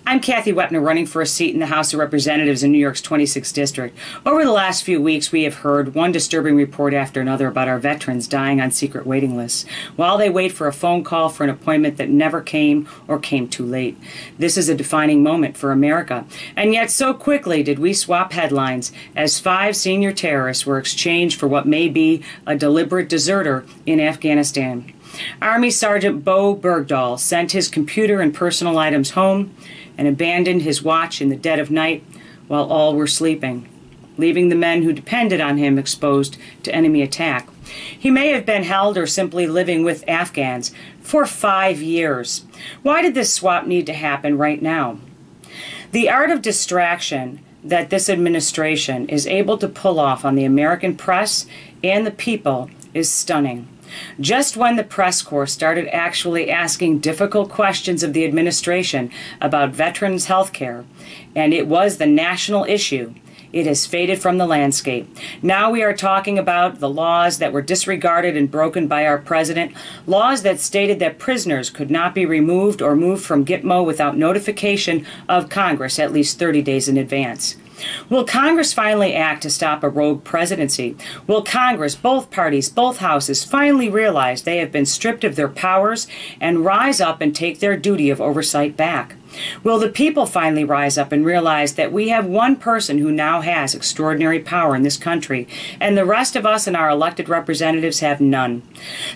I'm Kathy Weppner, running for a seat in the House of Representatives in New York's 26th District. Over the last few weeks, we have heard one disturbing report after another about our veterans dying on secret waiting lists while they wait for a phone call for an appointment that never came or came too late. This is a defining moment for America. And yet so quickly did we swap headlines as 5 senior terrorists were exchanged for what may be a deliberate deserter in Afghanistan. Army Sergeant Bo Bergdahl sent his computer and personal items home and abandoned his watch in the dead of night while all were sleeping, leaving the men who depended on him exposed to enemy attack. He may have been held or simply living with Afghans for 5 years. Why did this swap need to happen right now? The art of distraction that this administration is able to pull off on the American press and the people is stunning. Just when the press corps started actually asking difficult questions of the administration about veterans' health care, and it was the national issue, it has faded from the landscape. Now we are talking about the laws that were disregarded and broken by our president, laws that stated that prisoners could not be removed or moved from Gitmo without notification of Congress at least 30 days in advance. Will Congress finally act to stop a rogue presidency? Will Congress, both parties, both houses, finally realize they have been stripped of their powers and rise up and take their duty of oversight back? Will the people finally rise up and realize that we have one person who now has extraordinary power in this country, and the rest of us and our elected representatives have none?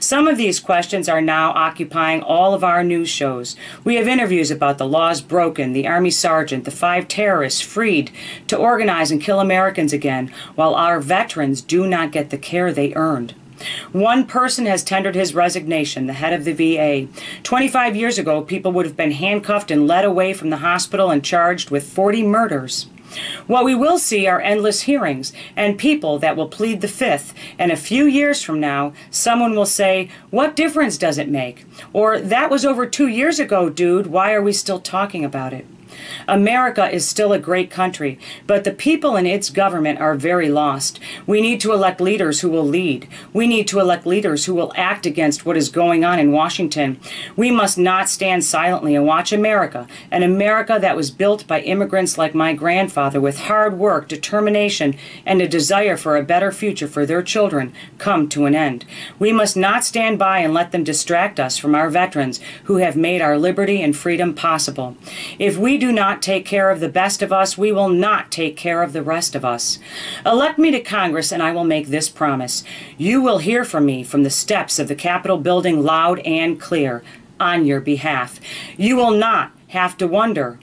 Some of these questions are now occupying all of our news shows. We have interviews about the laws broken, the Army sergeant, the 5 terrorists freed to organize and kill Americans again, while our veterans do not get the care they earned. One person has tendered his resignation, the head of the VA. 25 years ago, people would have been handcuffed and led away from the hospital and charged with 40 murders. What we will see are endless hearings and people that will plead the fifth. And a few years from now, someone will say, "What difference does it make?" Or, "That was over 2 years ago, dude. Why are we still talking about it?" America is still a great country, but the people in its government are very lost. We need to elect leaders who will lead. We need to elect leaders who will act against what is going on in Washington. We must not stand silently and watch America, an America that was built by immigrants like my grandfather with hard work, determination, and a desire for a better future for their children, come to an end. We must not stand by and let them distract us from our veterans who have made our liberty and freedom possible. If we do not take care of the best of us, we will not take care of the rest of us. Elect me to Congress and I will make this promise. You will hear from me from the steps of the Capitol building loud and clear on your behalf. You will not have to wonder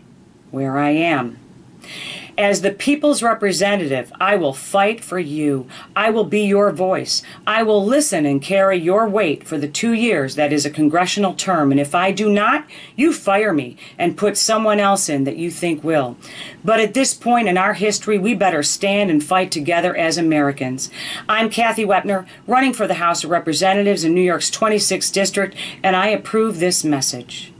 where I am. As the people's representative, I will fight for you. I will be your voice. I will listen and carry your weight for the 2 years that is a congressional term. And if I do not, you fire me and put someone else in that you think will. But at this point in our history, we better stand and fight together as Americans. I'm Kathy Weppner, running for the House of Representatives in New York's 26th District, and I approve this message.